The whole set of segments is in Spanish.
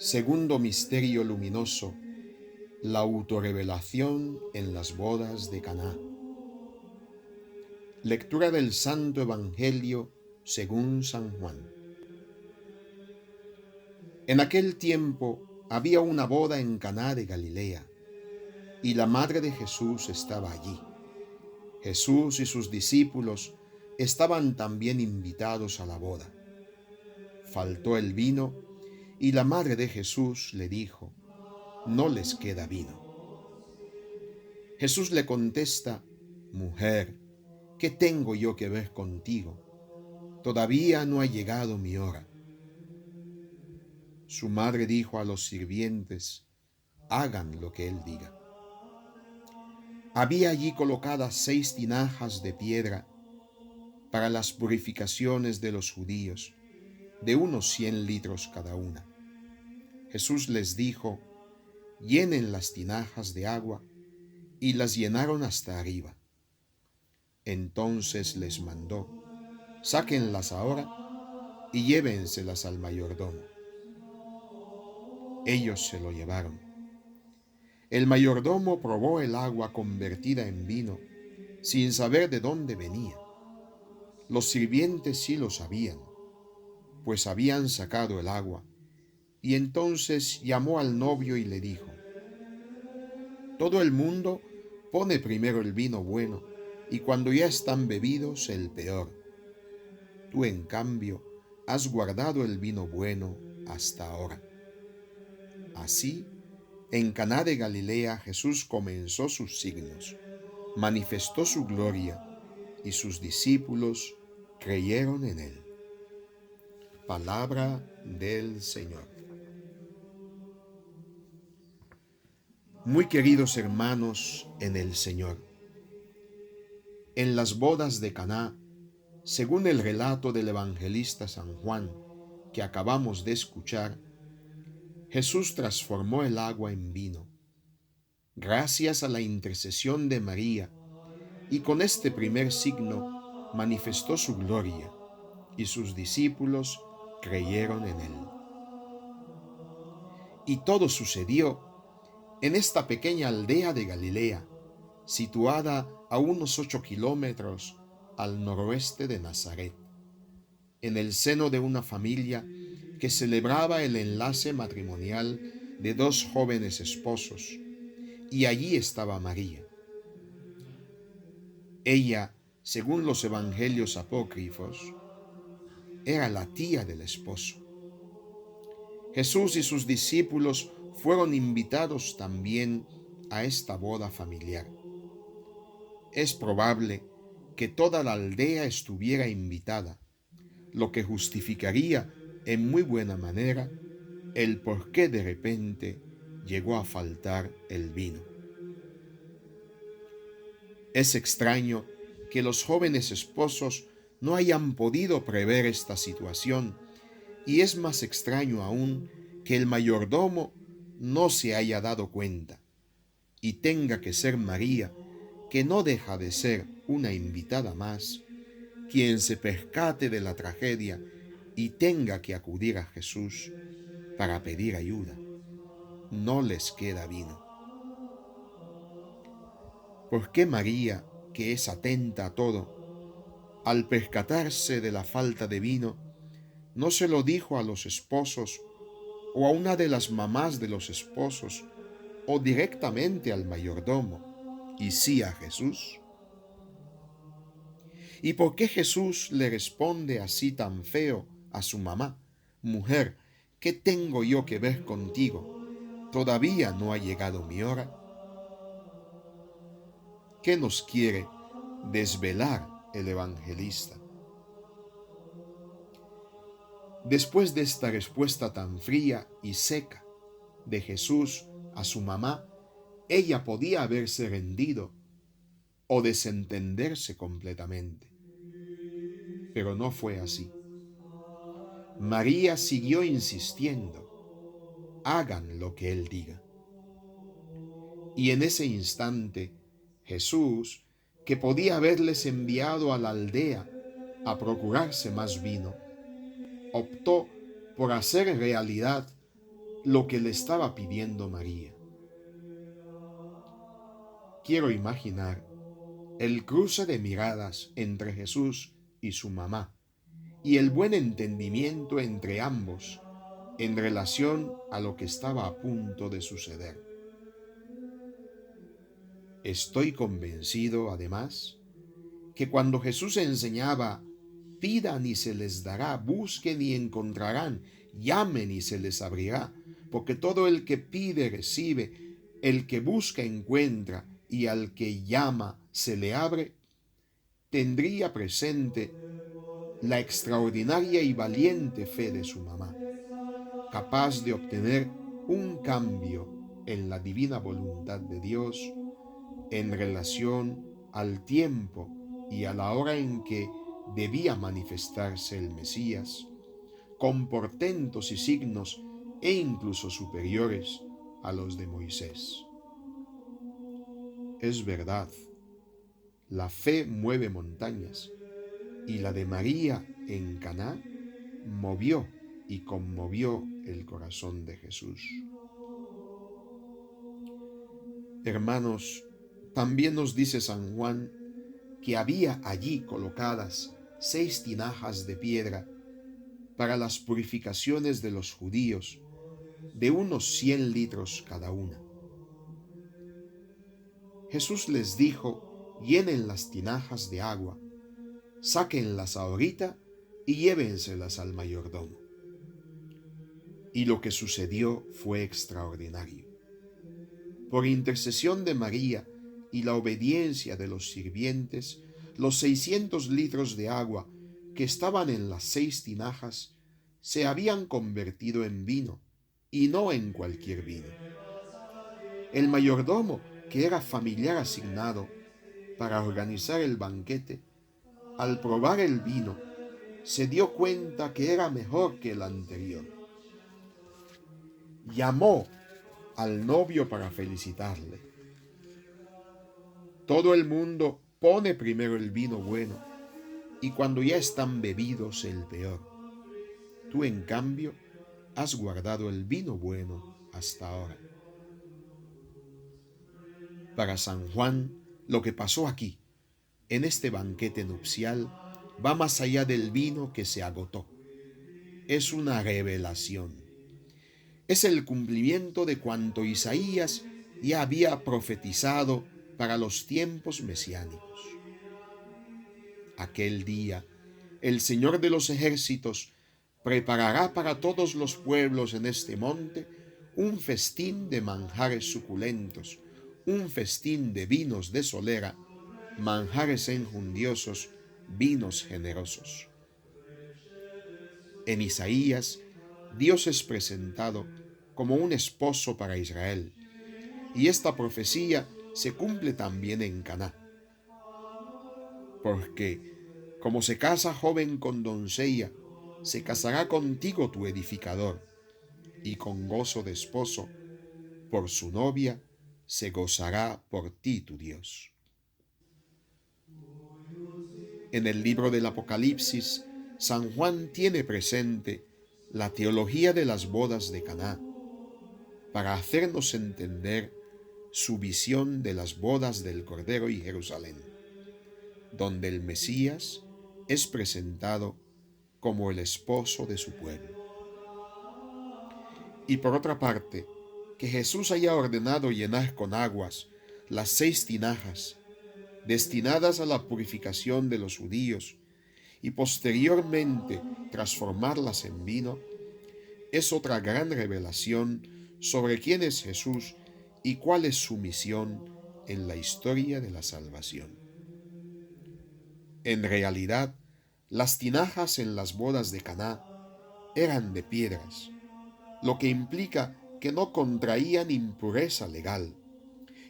Segundo misterio luminoso, la autorrevelación en las bodas de Caná. Lectura del Santo Evangelio según San Juan. En aquel tiempo había una boda en Caná de Galilea, y la madre de Jesús estaba allí. Jesús y sus discípulos estaban también invitados a la boda. Faltó el vino, y la madre de Jesús le dijo: «No les queda vino». Jesús le contesta: «Mujer, ¿qué tengo yo que ver contigo? Todavía no ha llegado mi hora». Su madre dijo a los sirvientes: «Hagan lo que él diga». Había allí colocadas 6 tinajas de piedra para las purificaciones de los judíos, de unos 100 litros cada una. Jesús les dijo: «Llenen las tinajas de agua», y las llenaron hasta arriba. Entonces les mandó: «Sáquenlas ahora y llévenselas al mayordomo». Ellos se lo llevaron. El mayordomo probó el agua convertida en vino, sin saber de dónde venía. Los sirvientes sí lo sabían, pues habían sacado el agua, y entonces llamó al novio y le dijo: «Todo el mundo pone primero el vino bueno, y cuando ya están bebidos, el peor. Tú, en cambio, has guardado el vino bueno hasta ahora». Así, en Caná de Galilea, Jesús comenzó sus signos, manifestó su gloria, y sus discípulos creyeron en él. Palabra del Señor. Muy queridos hermanos en el Señor, en las bodas de Caná, según el relato del evangelista San Juan que acabamos de escuchar, Jesús transformó el agua en vino, gracias a la intercesión de María, y con este primer signo manifestó su gloria, y sus discípulos creyeron en él. Y todo sucedió en esta pequeña aldea de Galilea, situada a unos 8 kilómetros al noroeste de Nazaret, en el seno de una familia que celebraba el enlace matrimonial de 2 jóvenes esposos, y allí estaba María. Ella, según los evangelios apócrifos, era la tía del esposo. Jesús y sus discípulos fueron invitados también a esta boda familiar. Es probable que toda la aldea estuviera invitada, lo que justificaría en muy buena manera el por qué de repente llegó a faltar el vino. Es extraño que los jóvenes esposos no hayan podido prever esta situación, y es más extraño aún que el mayordomo no se haya dado cuenta, y tenga que ser María, que no deja de ser una invitada más, quien se percate de la tragedia y tenga que acudir a Jesús para pedir ayuda. No les queda vino. ¿Por qué María, que es atenta a todo, al percatarse de la falta de vino, no se lo dijo a los esposos o a una de las mamás de los esposos o directamente al mayordomo, y sí a Jesús? ¿Y por qué Jesús le responde así tan feo a su mamá? «Mujer, ¿qué tengo yo que ver contigo? Todavía no ha llegado mi hora». ¿Qué nos quiere desvelar el evangelista? Después de esta respuesta tan fría y seca de Jesús a su mamá, ella podía haberse rendido o desentenderse completamente. Pero no fue así. María siguió insistiendo: «Hagan lo que él diga». Y en ese instante, Jesús, que podía haberles enviado a la aldea a procurarse más vino, optó por hacer realidad lo que le estaba pidiendo María. Quiero imaginar el cruce de miradas entre Jesús y su mamá y el buen entendimiento entre ambos en relación a lo que estaba a punto de suceder. Estoy convencido, además, que cuando Jesús enseñaba, pidan y se les dará, busquen y encontrarán, llamen y se les abrirá, porque todo el que pide recibe, el que busca encuentra, y al que llama se le abre, tendría presente la extraordinaria y valiente fe de su mamá, capaz de obtener un cambio en la divina voluntad de Dios en relación al tiempo y a la hora en que debía manifestarse el Mesías, con portentos y signos e incluso superiores a los de Moisés. Es verdad, la fe mueve montañas, y la de María en Caná movió y conmovió el corazón de Jesús. Hermanos, también nos dice San Juan que había allí colocadas 6 tinajas de piedra para las purificaciones de los judíos, de unos 100 litros cada una. Jesús les dijo: llenen las tinajas de agua, sáquenlas ahorita y llévenselas al mayordomo. Y lo que sucedió fue extraordinario. Por intercesión de María y la obediencia de los sirvientes, los 600 litros de agua que estaban en las 6 tinajas se habían convertido en vino, y no en cualquier vino. El mayordomo, que era familiar asignado para organizar el banquete, al probar el vino, se dio cuenta que era mejor que el anterior. Llamó al novio para felicitarle. Todo el mundo pone primero el vino bueno y cuando ya están bebidos el peor. Tú, en cambio, has guardado el vino bueno hasta ahora. Para San Juan, lo que pasó aquí, en este banquete nupcial, va más allá del vino que se agotó. Es una revelación. Es el cumplimiento de cuanto Isaías ya había profetizado para los tiempos mesiánicos. Aquel día, el Señor de los ejércitos preparará para todos los pueblos en este monte un festín de manjares suculentos, un festín de vinos de solera, manjares enjundiosos, vinos generosos. En Isaías, Dios es presentado como un esposo para Israel, y esta profecía se cumple también en Caná. Porque, como se casa joven con doncella, se casará contigo tu edificador, y con gozo de esposo, por su novia, se gozará por ti tu Dios. En el libro del Apocalipsis, San Juan tiene presente la teología de las bodas de Caná, para hacernos entender su visión de las bodas del Cordero y Jerusalén, donde el Mesías es presentado como el esposo de su pueblo. Y por otra parte, que Jesús haya ordenado llenar con aguas las 6 tinajas destinadas a la purificación de los judíos y posteriormente transformarlas en vino, es otra gran revelación sobre quién es Jesús y cuál es su misión en la historia de la salvación. En realidad, las tinajas en las bodas de Caná eran de piedras, lo que implica que no contraían impureza legal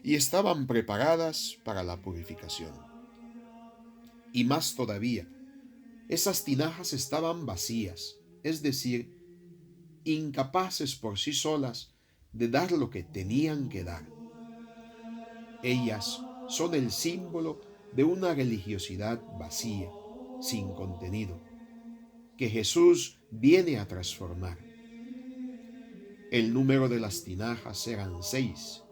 y estaban preparadas para la purificación. Y más todavía, esas tinajas estaban vacías, es decir, incapaces por sí solas de dar lo que tenían que dar. Ellas son el símbolo de una religiosidad vacía, sin contenido, que Jesús viene a transformar. El número de las tinajas eran 6,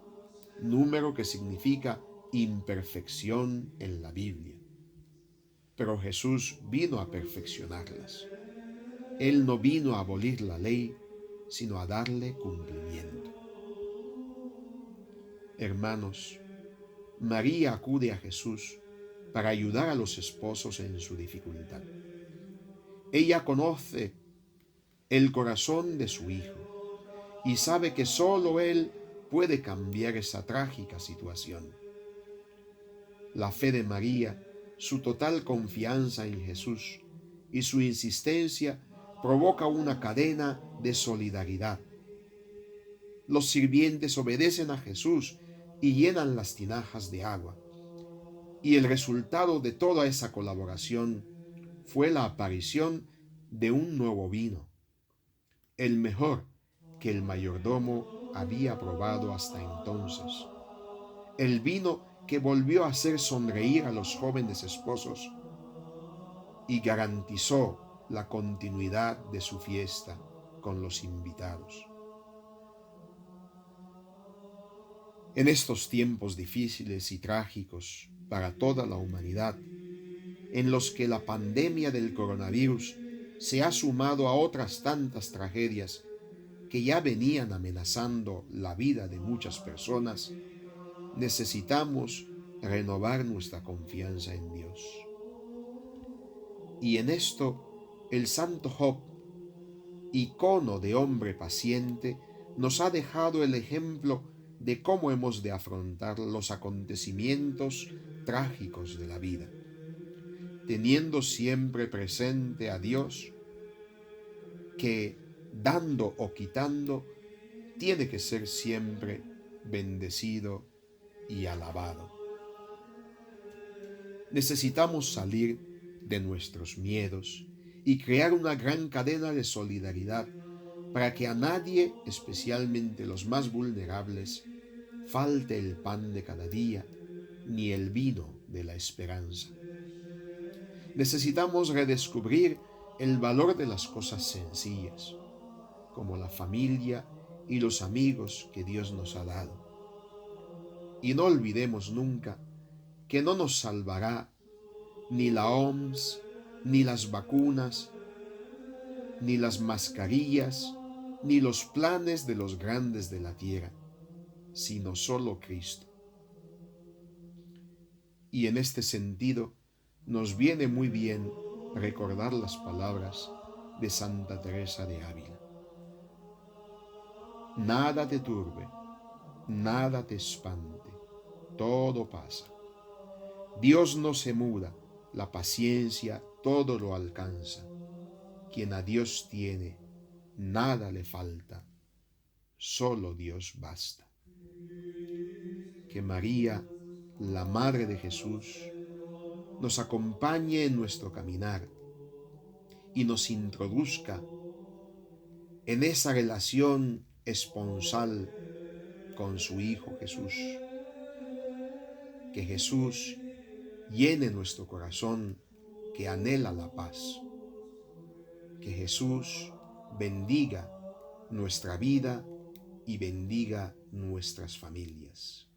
número que significa imperfección en la Biblia. Pero Jesús vino a perfeccionarlas. Él no vino a abolir la ley, sino a darle cumplimiento. Hermanos, María acude a Jesús para ayudar a los esposos en su dificultad. Ella conoce el corazón de su hijo y sabe que solo Él puede cambiar esa trágica situación. La fe de María, su total confianza en Jesús y su insistencia provoca una cadena de solidaridad. Los sirvientes obedecen a Jesús y llenan las tinajas de agua. Y el resultado de toda esa colaboración fue la aparición de un nuevo vino, el mejor que el mayordomo había probado hasta entonces. El vino que volvió a hacer sonreír a los jóvenes esposos y garantizó la continuidad de su fiesta con los invitados. En estos tiempos difíciles y trágicos para toda la humanidad, en los que la pandemia del coronavirus se ha sumado a otras tantas tragedias que ya venían amenazando la vida de muchas personas, necesitamos renovar nuestra confianza en Dios. Y en esto, el santo Job, icono de hombre paciente, nos ha dejado el ejemplo de cómo hemos de afrontar los acontecimientos trágicos de la vida, teniendo siempre presente a Dios, que, dando o quitando, tiene que ser siempre bendecido y alabado. Necesitamos salir de nuestros miedos y crear una gran cadena de solidaridad para que a nadie, especialmente los más vulnerables, falte el pan de cada día ni el vino de la esperanza. Necesitamos redescubrir el valor de las cosas sencillas, como la familia y los amigos que Dios nos ha dado. Y no olvidemos nunca que no nos salvará ni la OMS, ni las vacunas, ni las mascarillas, ni los planes de los grandes de la tierra, sino solo Cristo. Y en este sentido, nos viene muy bien recordar las palabras de Santa Teresa de Ávila. Nada te turbe, nada te espante, todo pasa. Dios no se muda, la paciencia todo lo alcanza. Quien a Dios tiene, nada le falta, solo Dios basta. Que María, la Madre de Jesús, nos acompañe en nuestro caminar y nos introduzca en esa relación esponsal con su Hijo Jesús. Que Jesús llene nuestro corazón que anhela la paz. Que Jesús bendiga nuestra vida y bendiga nuestras familias.